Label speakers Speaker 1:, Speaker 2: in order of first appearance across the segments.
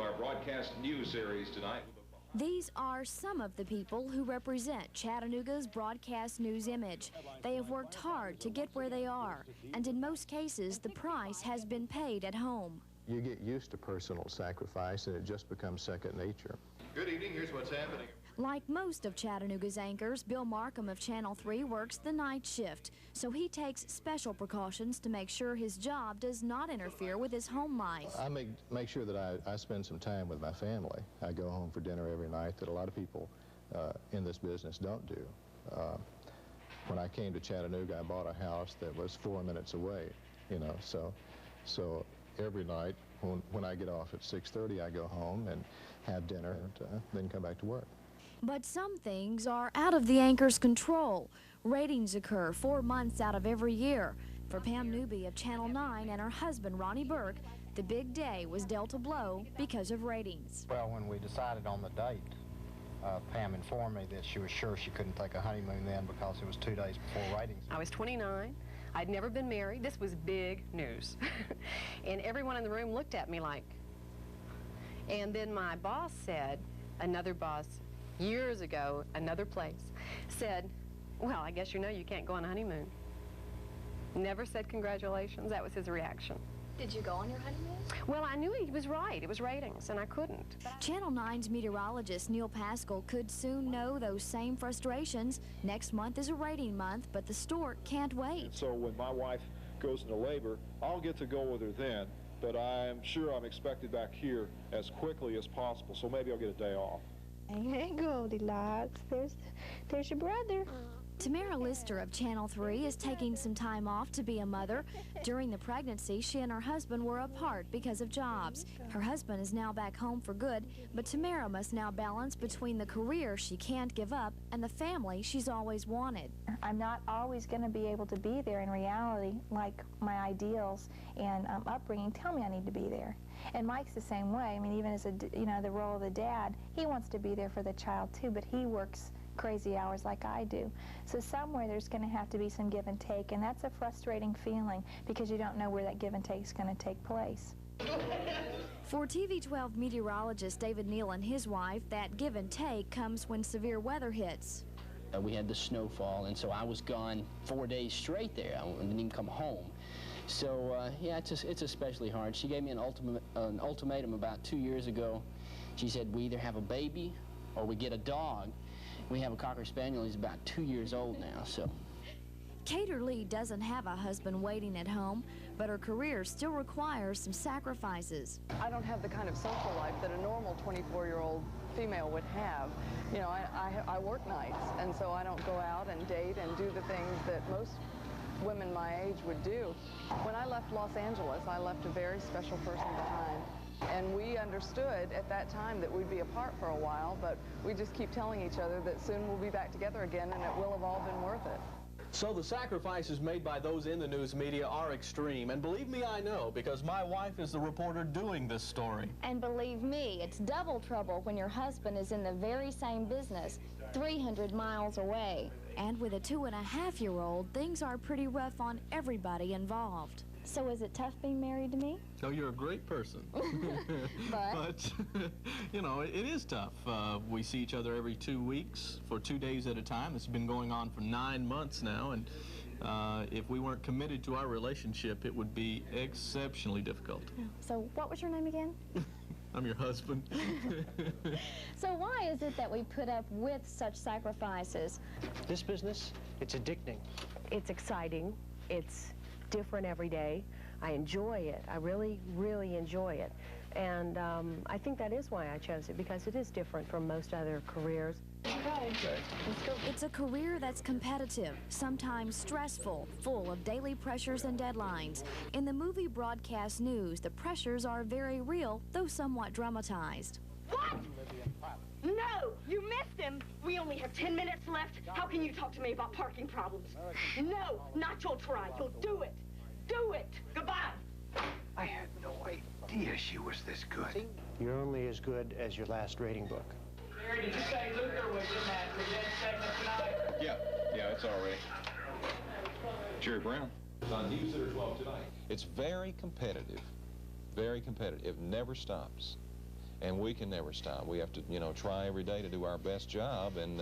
Speaker 1: to our broadcast news series tonight.
Speaker 2: These are some of the people who represent Chattanooga's broadcast news image. They have worked hard to get where they are, and in most cases, the price has been paid at home.
Speaker 3: You get used to personal sacrifice, and it just becomes second nature.
Speaker 1: Good evening. Here's what's happening.
Speaker 2: Like most of Chattanooga's anchors, Bill Markham of Channel 3 works the night shift, so he takes special precautions to make sure his job does not interfere with his home life.
Speaker 3: I make sure that I spend some time with my family. I go home for dinner every night that a lot of people in this business don't do. When I came to Chattanooga, I bought a house that was 4 minutes away, you know, so every night when I get off at 6:30, I go home and have dinner and then come back to work.
Speaker 2: But some things are out of the anchor's control. Ratings occur 4 months out of every year. For Pam Newby of Channel 9 and her husband, Ronnie Burke, the big day was dealt a blow because of ratings.
Speaker 4: Well, when we decided on the date, Pam informed me that she was sure she couldn't take a honeymoon then because it was 2 days before ratings.
Speaker 5: I was 29. I'd never been married. This was big news. And everyone in the room looked at me like. And then my boss said, another boss, years ago, another place, said, well, I guess you know you can't go on a honeymoon. Never said congratulations. That was his reaction.
Speaker 6: Did you go on your honeymoon?
Speaker 5: Well, I knew he was right. It was ratings, and I couldn't.
Speaker 2: Channel 9's meteorologist Neil Pascal could soon know those same frustrations. Next month is a rating month, but the stork can't wait.
Speaker 7: So when my wife goes into labor, I'll get to go with her then, but I'm sure I'm expected back here as quickly as possible, so maybe I'll get a day off.
Speaker 8: Hey, Goldilocks, there's your brother.
Speaker 2: Tamara Lister of Channel 3 is taking some time off to be a mother. During the pregnancy, she and her husband were apart because of jobs. Her husband is now back home for good, but Tamara must now balance between the career she can't give up and the family she's always wanted.
Speaker 8: I'm not always going to be able to be there in reality, like my ideals and upbringing tell me I need to be there. And Mike's the same way. I mean, even as the role of the dad, he wants to be there for the child too, but he works crazy hours like I do. So somewhere there's going to have to be some give and take, and that's a frustrating feeling because you don't know where that give and take is going to take place.
Speaker 2: For TV 12 meteorologist David Neal and his wife, that give and take comes when severe weather hits.
Speaker 9: We had the snowfall, and so I was gone 4 days straight there. I didn't even come home. So, yeah, it's especially hard. She gave me an ultimatum about 2 years ago. She said, we either have a baby or we get a dog. We have a Cocker Spaniel. He's about 2 years old now, so.
Speaker 2: Cater Lee doesn't have a husband waiting at home, but her career still requires some sacrifices.
Speaker 10: I don't have the kind of social life that a normal 24-year-old female would have. You know, I work nights, and so I don't go out and date and do the things that most women my age would do. When I left Los Angeles, I left a very special person behind. And we understood at that time that we'd be apart for a while, but we just keep telling each other that soon we'll be back together again and it will have all been worth it.
Speaker 11: So the sacrifices made by those in the news media are extreme, and believe me, I know, because my wife is the reporter doing this story.
Speaker 6: And believe me, it's double trouble when your husband is in the very same business, 300 miles away.
Speaker 2: And with a 2.5-year-old, things are pretty rough on everybody involved.
Speaker 6: So is it tough being married to me?
Speaker 11: Oh, you're a great person.
Speaker 6: But
Speaker 11: you know, it is tough. We see each other every 2 weeks for 2 days at a time. It's been going on for 9 months now, and if we weren't committed to our relationship, it would be exceptionally difficult.
Speaker 6: So what was your name again?
Speaker 11: I'm your husband.
Speaker 6: So why is it that we put up with such sacrifices?
Speaker 12: This business, it's addicting.
Speaker 5: It's exciting. It's different every day. I enjoy it. I really, really enjoy it. And I think that is why I chose it, because it is different from most other careers.
Speaker 2: Okay. Let's go. It's a career that's competitive, sometimes stressful, full of daily pressures and deadlines. In the movie broadcast news, the pressures are very real, though somewhat dramatized.
Speaker 13: What? No, you missed him. We only have 10 minutes left. How can you talk to me about parking problems? No, not you'll try. You'll do it. Do it. Goodbye.
Speaker 14: I had no idea she was this good.
Speaker 12: You're only as good as your last rating book.
Speaker 15: Jerry, did you say Luther was in that condensed segment tonight?
Speaker 1: Yeah, it's already. Jerry Brown.
Speaker 16: On News Center 12 tonight. It's very competitive. Very competitive. It never stops. and we can never stop. We have to, you know, try every day to do our best job, and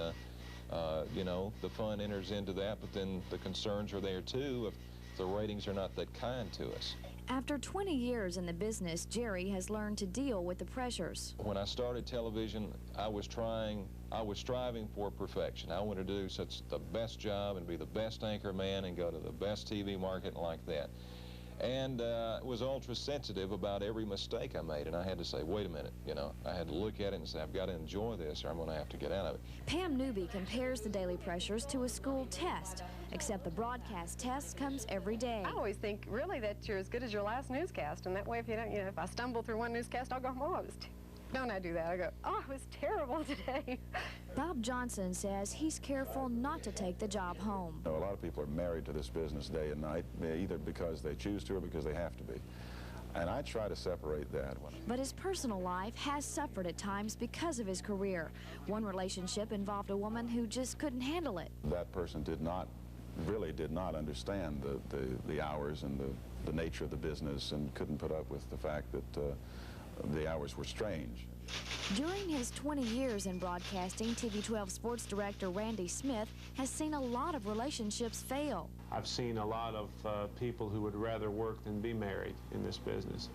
Speaker 16: you know, the fun enters into that, but then the concerns are there too if the ratings are not that kind to us.
Speaker 2: After 20 years in the business, Jerry has learned to deal with the pressures.
Speaker 16: When I started television, I was striving for perfection. I wanted to do the best job and be the best anchor man and go to the best TV market like that. And was ultra sensitive about every mistake I made, and I had to say, wait a minute, you know, I had to look at it and say, I've got to enjoy this or I'm going to have to get out of it.
Speaker 2: Pam Newby compares the daily pressures to a school test, except the broadcast test comes every day.
Speaker 5: I always think, really, that you're as good as your last newscast, and that way, if you don't, you know, if I stumble through one newscast, I'll go, oh, don't I do that? I go, oh, it was terrible today.
Speaker 2: Bob Johnson says he's careful not to take the job home.
Speaker 17: A lot of people are married to this business day and night, either because they choose to or because they have to be. And I try to separate that.
Speaker 2: But his personal life has suffered at times because of his career. One relationship involved a woman who just couldn't handle it.
Speaker 17: That person really did not understand the hours and the nature of the business, and couldn't put up with the fact that the hours were strange.
Speaker 2: During his 20 years in broadcasting, TV 12 sports director Randy Smith has seen a lot of relationships fail.
Speaker 18: I've seen a lot of people who would rather work than be married in this business.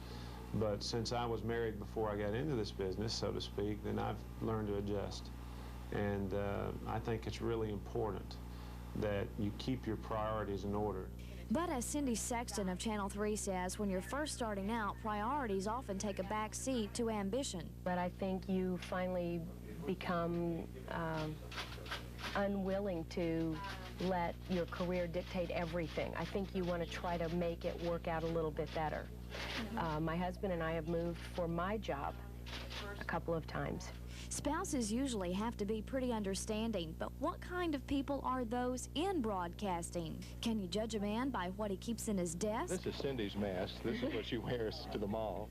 Speaker 18: But since I was married before I got into this business, so to speak, then I've learned to adjust. And I think it's really important that you keep your priorities in order.
Speaker 2: But as Cindy Sexton of Channel 3 says, when you're first starting out, priorities often take a back seat to ambition.
Speaker 19: But I think you finally become unwilling to let your career dictate everything. I think you want to try to make it work out a little bit better. My husband and I have moved for my job a couple of times.
Speaker 2: Spouses usually have to be pretty understanding, but what kind of people are those in broadcasting? Can you judge a man by what he keeps in his desk?
Speaker 3: This is Cindy's mask. This is what she wears to the mall.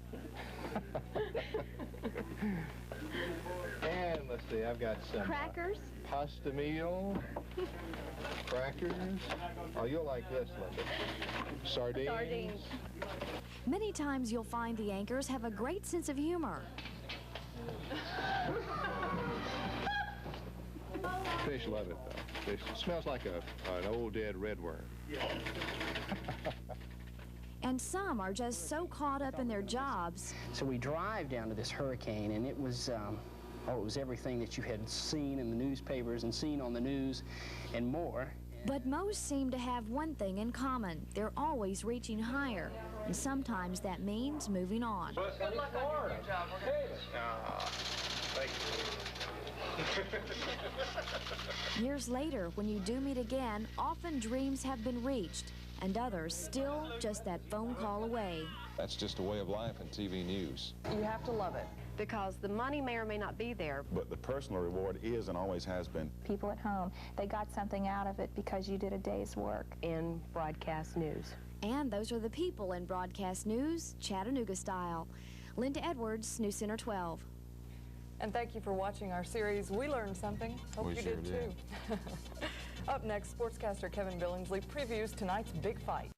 Speaker 3: And let's see, I've got some
Speaker 6: crackers,
Speaker 3: pasta meal, crackers. Oh, you'll like this, Linda. Sardines.
Speaker 6: Sardines.
Speaker 2: Many times you'll find the anchors have a great sense of humor.
Speaker 3: Fish love it, though. Fish. It smells like an old dead redworm.
Speaker 2: And some are just so caught up in their jobs.
Speaker 9: So we drive down to this hurricane, and it was everything that you had seen in the newspapers and seen on the news and more.
Speaker 2: But most seem to have one thing in common. They're always reaching higher, and sometimes that means moving on.
Speaker 15: Good luck on your job. Thank you.
Speaker 2: Years later, when you do meet again, often dreams have been reached, and others still just that phone call away.
Speaker 16: That's just a way of life in TV news.
Speaker 10: You have to love it.
Speaker 5: Because the money may or may not be there.
Speaker 17: But the personal reward is and always has been.
Speaker 8: People at home, they got something out of it because you did a day's work.
Speaker 19: In broadcast news.
Speaker 2: And those are the people in broadcast news, Chattanooga style. Linda Edwards, News Center 12.
Speaker 20: And thank you for watching our series. We learned something. Hope you did too. Up next, sportscaster Kevin Billingsley previews tonight's big fight.